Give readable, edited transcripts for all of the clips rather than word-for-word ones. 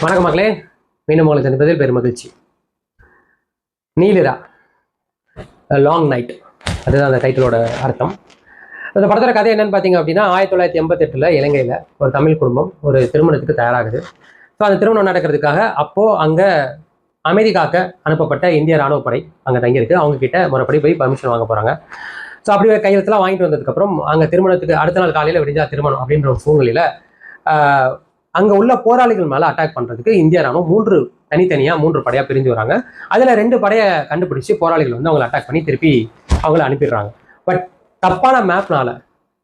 வணக்கம் மக்களே, மீண்டும் உங்களுக்கு சந்திப்பதில் பெரும் மகிழ்ச்சி. நீலிரா லாங் நைட், அதுதான் அந்த டைட்டிலோட அர்த்தம். அந்த படத்தோட கதை என்னன்னு பார்த்தீங்க அப்படின்னா, 1988 இலங்கையில் ஒரு தமிழ் குடும்பம் ஒரு திருமணத்துக்கு தயாராகுது. ஸோ அந்த திருமணம் நடக்கிறதுக்காக அப்போது அங்கே அமைதி காக்க அனுப்பப்பட்ட இந்திய ராணுவப்படை அங்கே தங்கியிருக்கு. அவங்க கிட்ட முறைப்படி போய் பர்மிஷன் வாங்க போகிறாங்க. ஸோ அப்படி கையெழுத்துலாம் வாங்கிட்டு வந்ததுக்கப்புறம் அங்கே திருமணத்துக்கு அடுத்த நாள் காலையில் விடிஞ்சா திருமணம் அப்படின்ற ஒரு சூழ்நிலையில் அங்கே உள்ள போராளிகள் மேலே அட்டாக் பண்ணுறதுக்கு இந்திய ராணுவம் தனித்தனியாக மூன்று படையாக பிரிஞ்சு வராங்க. அதில் 2 படையை கண்டுபிடிச்சி போராளிகள் வந்து அவங்களை அட்டாக் பண்ணி திருப்பி அவங்கள அனுப்பிடுறாங்க. பட் தப்பான மேப்னால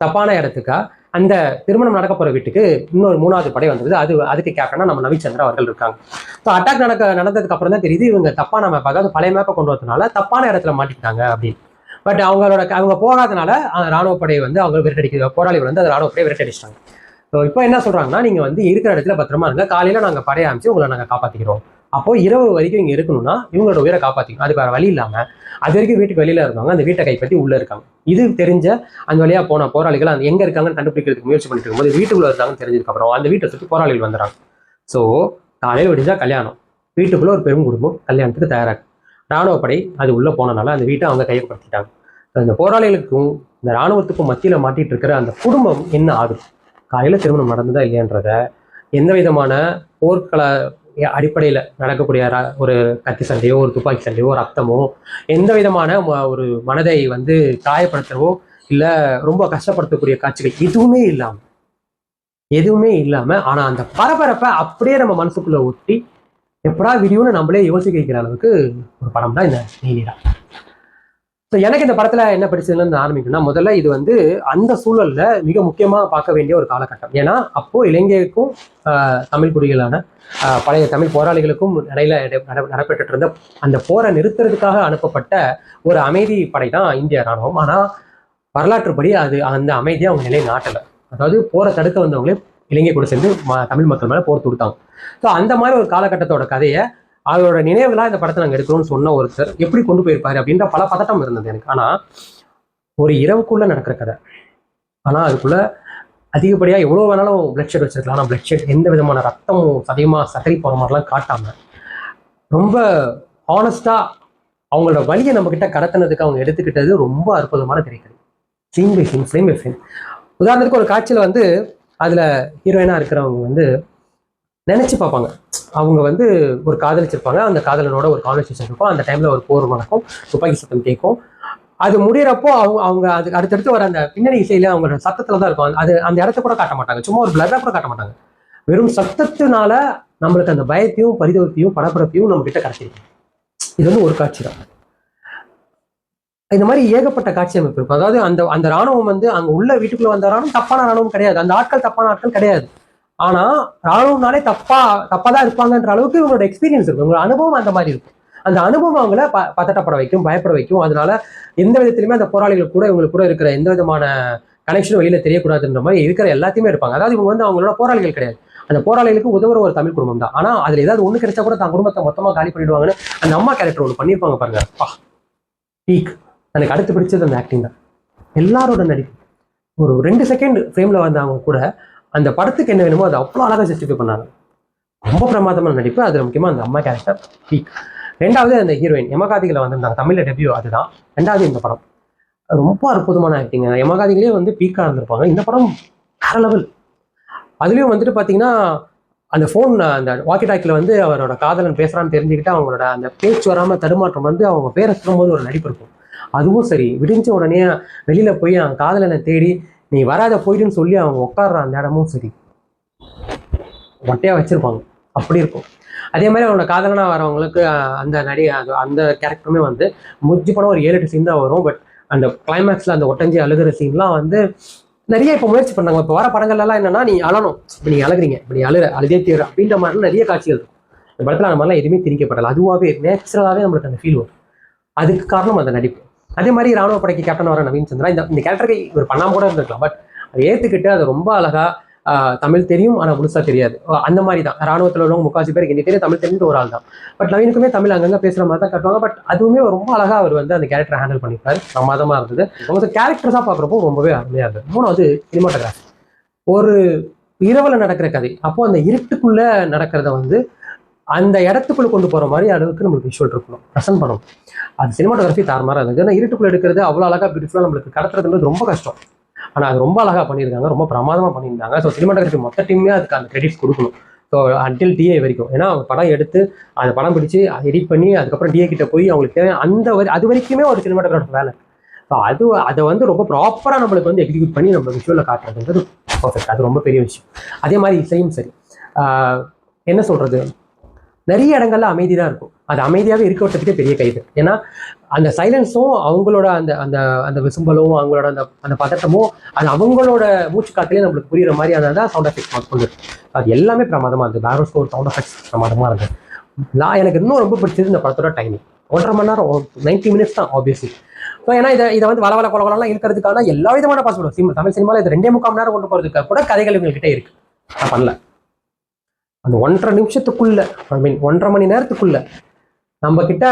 தப்பான இடத்துக்கா அந்த திருமணம் நடக்க போகிற வீட்டுக்கு இன்னொரு 3வது படை வந்தது. அதுக்கு கேப்டனா நம்ம நவிச்சந்திரா அவர்கள் இருக்காங்க. ஸோ அட்டாக் நடந்ததுக்கு அப்புறம் தான் தெரியுது இவங்க தப்பான மேப், அதாவது பழைய மேப்பை கொண்டு வரதுனால தப்பான இடத்துல மாட்டிக்கிட்டாங்க அப்படின்னு. பட் அவங்க போகாதனால ராணுவப்படை வந்து அவங்க போராளிகள் வந்து அந்த ராணுவப்படையை விரட்டடிச்சிட்டாங்க. ஸோ இப்போ என்ன சொல்கிறாங்கன்னா, நீங்கள் வந்து இருக்கிற இடத்துல பத்திரமா இருங்க, காலையில் நாங்கள் படையை அமைச்சு உங்களை நாங்கள் காப்பாற்றிக்கிறோம். அப்போது இரவு வரைக்கும் இங்கே இருக்கணும்னா இவங்களோட உயிரை காப்பாற்றிக்கணும். அது வேறு வழி இல்லாமல் அது வரைக்கும் வீட்டுக்கு வெளியில் இருந்தவங்க அந்த வீட்டை கைப்பற்றி உள்ளே இருக்காங்க. இது தெரிஞ்ச அந்த வழியாக போன போராளிகள் அந்த எங்கே இருக்காங்கன்னு கண்டுபிடிக்கிறதுக்கு முயற்சி பண்ணிட்டு இருக்கும்போது வீட்டுக்குள்ளே இருந்தாங்கன்னு தெரிஞ்சதுக்கப்புறம் அந்த வீட்டை சுற்றி போராளிகள் வந்துடுறாங்க. ஸோ காலையில் விடிஞ்சா கல்யாணம், வீட்டுக்குள்ளே ஒரு பெரும் குடும்பம் கல்யாணத்துக்கு தயாராக ராணுவப்படை அது உள்ளே போனனால அந்த வீட்டை அவங்க கையப்படுத்திட்டாங்க. அந்த போராளிகளுக்கும் இந்த ராணுவத்துக்கும் மத்தியில் மாட்டிட்டு இருக்கிற அந்த குடும்பம் என்ன ஆகுது, காலையில் திருமணம் நடந்ததா இல்லையான்றத, எந்த விதமான போர்க்கள அடிப்படையில் நடக்கக்கூடிய ஒரு கத்தி சண்டையோ ஒரு துப்பாக்கி சண்டையோ ரத்தமோ எந்த விதமான ஒரு மனதை வந்து காயப்படுத்தவோ இல்லை ரொம்ப கஷ்டப்படுத்தக்கூடிய காட்சிகள் எதுவுமே இல்லாமல் ஆனால் அந்த பரபரப்பை அப்படியே நம்ம மனசுக்குள்ளே ஒட்டி எப்படா வீடியோன்னு நம்மளே யோசிக்க வைக்கிற அளவுக்கு ஒரு படம் தான் இந்த நீலிரா. ஸோ எனக்கு இந்த படத்தில் என்ன பிடிச்சதுன்னு ஆரம்பிக்கணும்னா, முதல்ல இது வந்து அந்த சூழலில் மிக முக்கியமாக பார்க்க வேண்டிய ஒரு காலகட்டம். ஏன்னா அப்போது இலங்கைக்கும் தமிழ் குடிகளான பழைய தமிழ் போராளிகளுக்கும் இடையில நடைபெற்று இருந்த அந்த போரை நிறுத்துறதுக்காக அனுப்பப்பட்ட ஒரு அமைதி படை தான் இந்திய ராணுவம். ஆனால் வரலாற்றுப்படி அந்த அமைதியை அவங்க நிலை நாட்டலை. அதாவது போரை தடுக்க வந்தவங்களே இலங்கை கூட சேர்ந்து தமிழ் மக்கள் மேலே போர் தொடுத்தாங்க. ஸோ அந்த மாதிரி ஒரு காலகட்டத்தோட கதையை அவரோட நினைவுலாம் இந்த படத்தை நாங்கள் எடுக்கிறோம்னு சொன்ன ஒருத்தர் எப்படி கொண்டு போயிருப்பாரு அப்படின்ற பல பதட்டம் இருந்தது எனக்கு. ஆனால் ஒரு இரவுக்குள்ள நடக்கிற கதை, ஆனால் அதுக்குள்ள அதிகப்படியாக எவ்வளோ வேணாலும் பிளட் ஷெட் வச்சிருக்கலாம். ஆனால் பிளட் ஷெட் எந்த விதமான ரத்தமும் சதறி போகிற மாதிரிலாம் காட்டாமல் ரொம்ப ஹானஸ்டாக அவங்களோட வழியை நம்மக்கிட்ட கடத்தினதுக்கு அவங்க எடுத்துக்கிட்டது ரொம்ப அற்புதமான திரைக்கதை. Scene by scene, frame by frame. உதாரணத்துக்கு ஒரு காட்சியில் வந்து அதில் ஹீரோயினாக இருக்கிறவங்க வந்து நினச்சி பார்ப்பாங்க, அவங்க வந்து ஒரு காதலிச்சிருப்பாங்க, அந்த காதலனோட ஒரு கான்வர்சேஷன் இருக்கும், அந்த டைமில் ஒரு போர் நடக்கும், துப்பாக்கி சத்தம் கேட்கும். அது முடிகிறப்போ அவங்க அதுக்கு அடுத்தடுத்து வர அந்த பின்னணி இசையில அவங்களோட சத்தத்தில் தான் இருக்கும். அந்த இடத்த கூட காட்ட மாட்டாங்க, சும்மா ஒரு பிளர்ராக கூட காட்ட மாட்டாங்க. வெறும் சத்தத்தினால நம்மளுக்கு அந்த பயத்தையும் பரிதவத்தையும் படப்படப்பையும் நம்ம கிட்ட கிடைச்சிருக்கு. இது வந்து ஒரு காட்சி தான். இந்த மாதிரி ஏகப்பட்ட காட்சி அமைப்பு இருக்கும். அதாவது அந்த ராணுவம் வந்து அங்கே உள்ள வீட்டுக்குள்ள வந்த ராணுவம் தப்பான ராணுவம் கிடையாது, அந்த ஆட்கள் தப்பான ஆட்கள் கிடையாது. ஆனா ராணுவம்னாலே தப்பாதான் இருப்பாங்கன்ற அளவுக்கு இவங்களோட எக்ஸ்பீரியன்ஸ் இருக்கும், உங்களோட அனுபவம் அந்த மாதிரி இருக்கும். அந்த அனுபவம் அவங்கள பதட்டப்பட வைக்கும், பயப்பட வைக்கும். அதனால எந்த விதத்திலுமே அந்த போராளிகள் கூட இவங்களுக்கு கூட இருக்கிற எந்த விதமான கனெக்ஷனும் வெளியில தெரியக்கூடாதுன்ற மாதிரி இருக்கிற எல்லாத்தையுமே இருப்பாங்க. அதாவது இவங்க வந்து அவங்களோட போராளிகள் கிடையாது, அந்த போராளிகளுக்கு உதவுற ஒரு தமிழ் குடும்பம் தான். ஆனா அதுல ஏதாவது ஒண்ணு கிடைச்சா கூட தன் குடும்பத்தை மொத்தமா காலி பண்ணிடுவாங்கன்னு அந்த அம்மா கேரக்டர் ஒன்று பண்ணியிருப்பாங்க பாருங்க. பீக். எனக்கு அடுத்து பிடிச்சது அந்த ஆக்டிங் தான். எல்லாரோட நடிப்பு ஒரு 2 செகண்ட் ஃப்ரேம்ல வந்தவங்க கூட அந்த படத்துக்கு என்ன வேணுமோ அது அவ்வளோ அழகாக ஜஸ்டிஃபை பண்ணாங்க. ரொம்ப பிரமாதமான நடிப்பு. அதில் முக்கியமாக அந்த அம்மா கேரக்டர் பீக். 2வது அந்த ஹீரோயின் யமகாதிகளை வந்திருந்தாங்க, தமிழில் டெபியூ அதுதான். 2வது இந்த படம் ரொம்ப அற்புதமான ஆக்டிங். யமகாதிகளே வந்து பீக்காக இருந்திருப்பாங்க, இந்த படம் வேற லெவல். அதுலேயும் வந்துட்டு பார்த்தீங்கன்னா அந்த ஃபோன் அந்த வாக்கி டாக்கில் வந்து அவரோட காதலன் பேசுகிறான்னு தெரிஞ்சுக்கிட்டு அவங்களோட அந்த பேச்சு வராமல் தடுமாற்றம் வந்து அவங்க பேரை சொல்லும்போது ஒரு நடிப்பு இருக்கும். அதுவும் சரி, விடிஞ்ச உடனே வெளியில் போய் அவன் காதலனை தேடி நீ வராத போயிட்டுன்னு சொல்லி அவங்க உட்காடுற அந்த இடமும் சரி மொட்டையாக வச்சுருப்பாங்க, அப்படி இருக்கும். அதே மாதிரி அவனோட காதலனாக வரவங்களுக்கு அந்த கேரக்டருமே வந்து முஜ்ஜி படம் ஒரு 7-8 சீன் தான் வரும். பட் அந்த கிளைமேக்ஸில் அந்த ஒட்டஞ்சி அழுகிற சீன்லாம் வந்து நிறைய இப்போ முயற்சி பண்ணாங்க. இப்போ வர படங்கள்லாம் என்னன்னா, நீ அழணும், இப்போ நீங்கள் அழுகிறீங்க, இப்போ நீ அழுதே தீவிர அப்படின்ற மாதிரிலாம் நிறைய காட்சிகள் இருக்கும். இந்த படத்தில் அந்த மாதிரிலாம் எதுவுமே திணிக்கப்படலை, அதுவாகவே நேச்சுரலாகவே நம்மளுக்கு அந்த ஃபீல் வரும். அதுக்கு காரணம் அந்த நடிப்பு. அதே மாதிரி ராணுவ படைக்கு கேப்டன் வர நவீன் சந்திரா இந்த கேரக்டரை இவர் பண்ணாமல் கூட இருந்திருக்கலாம். பட் அதை ஏற்றுக்கிட்டு அதை ரொம்ப அழகா தமிழ் தெரியும் ஆனால் முழுசா தெரியாது, அந்த மாதிரி தான் ராணுவத்தில் உள்ளவங்க முக்காசி பேருக்கு இன்னைக்கு தெரியும் தமிழ் தெரிஞ்சு ஒரு ஆள் தான். பட் நவீனுக்குமே தமிழ் அங்கங்கே பேசுகிற மாதிரி தான் கட்டுவாங்க. பட் அதுவுமே ரொம்ப அழகாக அவர் வந்து அந்த கேரக்டரை ஹேண்டில் பண்ணியிருப்பாரு, பிரமாதமாக இருந்தது. அவங்க கேரக்டர்ஸாக பார்க்குறப்போ ரொம்பவே அருமையாக இருந்தது. 3வது சினிமாட்டோகிராஃபி. ஒரு இரவுல நடக்கிற கதை. அப்போ அந்த இருட்டுக்குள்ள நடக்கிறத வந்து அந்த இடத்துக்குள்ள கொண்டு போற மாதிரி அளவுக்கு நம்மளுக்கு விஷுவல் இருக்கணும், ப்ரெசென்ட் பண்ணணும். அது சினிமாட்டோகிராஃபி தாறுமாறா இருந்தது. ஏன்னா இருட்டுக்குள்ள எடுக்கிறது அவ்வளோ அழகா பியூட்டிஃபுல்லா நம்மளுக்கு கடத்துறதுன்றது ரொம்ப கஷ்டம். ஆனா அது ரொம்ப அழகா பண்ணியிருக்காங்க, ரொம்ப பிரமாதமா பண்ணியிருந்தாங்க. ஸோ சினிமாட்டோகிராஃபி மொத்த டீமே அதுக்கு அந்த கிரெடிட்ஸ் கொடுக்கணும். ஸோ அன்டில் டிஏ வரைக்கும், ஏன்னா அவங்க படம் எடுத்து அந்த படம் பிடிச்சி எடிட் பண்ணி அதுக்கப்புறம் டிஏ கிட்ட போய் அவங்களுக்கு தேவை அந்த அது வரைக்குமே ஒரு சினிமாட்டோகிராஃபி வேலை. ஸோ அதை வந்து ரொம்ப ப்ராப்பராக நம்மளுக்கு வந்து எக்ஸிக்யூட் பண்ணி நம்ம விஷுவலில் காட்டுறதுன்றது பர்ஃபெக்ட். அது ரொம்ப பெரிய விஷயம். அதே மாதிரி இசையும் சரி, என்ன சொல்றது, நிறைய இடங்கள்ல அமைதி தான் இருக்கும். அது அமைதியாகவே இருக்க விட்டதுக்கே பெரிய கைது. ஏன்னா அந்த சைலன்ஸும் அவங்களோட அந்த அந்த அந்த விசும்பலும் அவங்களோட அந்த அந்த பதட்டமும் அது அவங்களோட மூச்சு காத்திலே நம்மளுக்கு புரியுற மாதிரி அதான் சவுண்ட் எஃபெக்ட்ஸ் கொண்டு இருக்கு. அது எல்லாமே பிரமாதமாக இருந்தது. பேக்ரவுண்ட் ஸ்கோர், சவுண்ட் எஃபெக்ட்ஸ் பிரமாதமாக இருந்தது. எனக்கு இன்னும் ரொம்ப பிடிச்சது இந்த படத்தோட டைமிங். 1.5 மணி நேரம், 90 மினிட்ஸ் தான் ஆப்வியஸ்லி. ஸோ ஏன்னா இதை வந்து வளவள கொலவெல்லாம் இருக்கிறதுக்கான எல்லா விதமான பாசிபிள் தமிழ் சினிமாவில் இது 2.25 மணி நேரம் கொண்டு போகிறதுக்கு கூட கதைகள் இவங்ககிட்ட இருக்கு. நான் பண்ணல. அந்த 1.5 நிமிஷத்துக்குள்ள, ஐ மீன் 1.5 மணி நேரத்துக்குள்ள நம்ம கிட்ட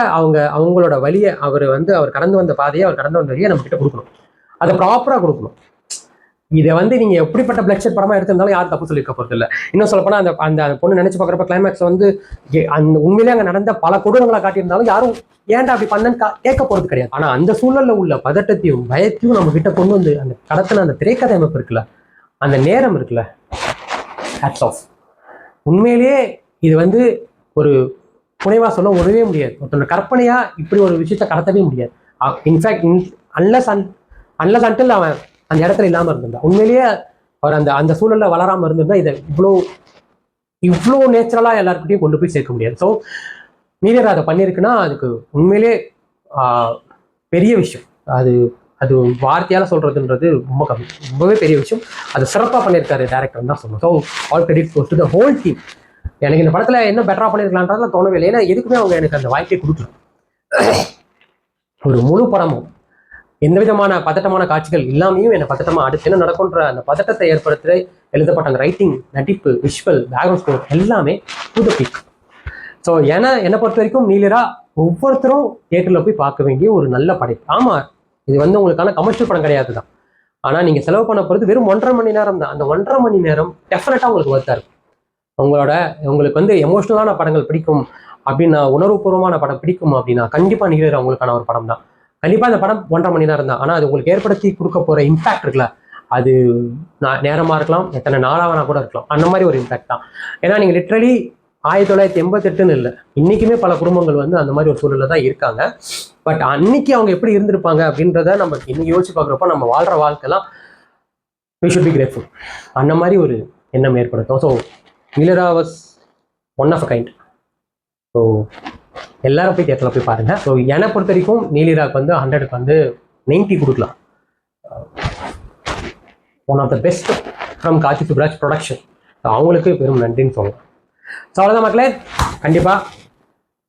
அவங்களோட வழியை அவர் கடந்து வந்த பாதையை, அவர் கடந்து வந்த வழியை நம்ம கிட்ட கொடுக்கணும். அதை ப்ராப்பராக கொடுக்கணும். இதை வந்து நீங்க எப்படிப்பட்ட பிளட்ஷெட் படமா எடுத்திருந்தாலும் யாரும் தப்பு சொல்லியிருக்க போறது இல்லை. இன்னும் சொல்லப்போனா அந்த அந்த பொண்ணு நினைச்சு பார்க்குறப்ப கிளைமேக்ஸ் வந்து அந்த உண்மையிலே அங்கே நடந்த பல கொடூரங்களை காட்டியிருந்தாலும் யாரும் ஏன்டா அப்படி பண்ணன்னு கேட்க போறது கிடையாது. ஆனா அந்த சூழல்ல உள்ள பதட்டத்தையும் பயத்தையும் நம்ம கிட்ட கொண்டு வந்து அந்த கடத்தின அந்த திரைக்கதை அமைப்பு இருக்குல்ல, அந்த நேரம் இருக்குல்ல, ஹேட்ஸ் ஆஃப். உண்மையிலேயே இது வந்து ஒரு புனைவா சொல்ல ஒருவே முடியாது. ஒருத்தோட கற்பனையா இப்படி ஒரு விஷயத்த கடத்தவே முடியாது. இன்ஃபேக்ட் அன்லஸ் அன்டில் அவன் அந்த இடத்துல இல்லாம இருந்திருந்தா, உண்மையிலேயே அவர் அந்த அந்த சூழல்ல வளராம இருந்திருந்தா இதை இவ்வளோ நேச்சுரலா எல்லாருக்கிட்டையும் கொண்டு போய் சேர்க்க முடியாது. ஸோ நீலரா அதை பண்ணியிருக்குன்னா அதுக்கு உண்மையிலே பெரிய விஷயம். அது அது வார்த்தையால சொல்றதுன்றது ரொம்ப கம்மி, ரொம்பவே பெரிய விஷயம். அது சிறப்பாக பண்ணியிருக்காரு டேரக்டர் தான் சொல்லணும். So all credit goes to the whole team. எனக்கு இந்த படத்துல என்ன பெட்டரா பண்ணியிருக்கலான்றதுலாம் தோணவே இல்லை. ஏன்னா எதுக்குமே அவங்க எனக்கு அந்த வாய்ப்பே கொடுக்கல. ஒரு முழு படமும் எந்த விதமான பதட்டமான காட்சிகள் இல்லாமையும் என்ன பதட்டமா அடுத்து என்ன நடக்கும்ன்ற அந்த பதட்டத்தை ஏற்படுத்த எழுதப்பட்ட அந்த ரைட்டிங், நடிப்பு, விஷுவல், பேக்ரவுண்ட் ஸ்கோர் எல்லாமே டு த பீக். ஸோ என்னை பொறுத்த வரைக்கும் நீலரா ஒவ்வொருத்தரும் தியேட்டரில் போய் பார்க்க வேண்டிய ஒரு நல்ல படைப்பு. ஆமா, இது வந்து உங்களுக்கான கமர்ஷியல் படம் கிடையாது தான். ஆனால் நீங்கள் செலவு பண்ண போகிறது வெறும் 1.5 மணி நேரம் தான். அந்த 1.5 மணி நேரம் டெஃபினட்டாக உங்களுக்கு ஒர்த்தா இருக்கும். உங்களுக்கு வந்து எமோஷனலான படங்கள் பிடிக்கும் அப்படின்னா, உணர்வுபூர்வமான படம் பிடிக்கும் அப்படின்னா கண்டிப்பாக நீலரா உங்களுக்கான ஒரு படம் தான். கண்டிப்பாக இந்த படம் 1.5 மணி நேரம் தான். ஆனால் அது உங்களுக்கு ஏற்படுத்தி கொடுக்க போகிற இம்பாக்ட் இருக்குல்ல, அது நேரமாக இருக்கலாம், எத்தனை நாளாவனா கூட இருக்கலாம், அந்த மாதிரி ஒரு இம்பாக்ட் தான். ஏன்னா நீங்கள் லிட்ரலி 1988ன்னு இல்லை, இன்னைக்குமே பல குடும்பங்கள் வந்து அந்த மாதிரி ஒரு சூழல்ல தான் இருக்காங்க. பட் அன்னைக்கு அவங்க எப்படி இருந்திருப்பாங்க அப்படின்றத நம்ம இன்னைக்கு யோசிச்சு பார்க்குறப்ப நம்ம வாழ்ற வாழ்க்கைலாம் we should be grateful. அந்த மாதிரி ஒரு எண்ணம் ஏற்படுத்தும். ஸோ நீலரா was one of a kind. So எல்லாரும் போய் தியேட்டரில் போய் பாருங்க. ஸோ என்னை பொறுத்த வரைக்கும் நீலராவுக்கு வந்து 100க்கு வந்து 90 கொடுக்கலாம். One of the best from Karthik Subbaraj production. அவங்களுக்கு பெரும் நன்றின்னு சொல்லலாம். ஸோ அவ்வளோதான் மக்களே, கண்டிப்பாக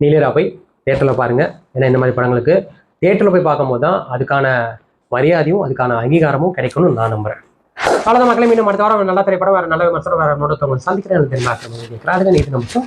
நீலரா போய் தியேட்டரில் பாருங்கள். ஏன்னா இந்த மாதிரி படங்களுக்கு தியேட்டரில் போய் பார்க்கும்போது தான் அதுக்கான மரியாதையும் அதுக்கான அங்கீகாரமும் கிடைக்கணும்னு நான் நம்புகிறேன். அவ்வளோதான் மக்களே, மீண்டும் அடுத்த வாரம் நல்லா திரைப்படம் வேறு நல்ல விமர்சனம் வேறு நோட்டத்தை உங்களுக்கு சந்திக்கிறேன். தெரியுமா நீட்டு நம்பிச்சோம்.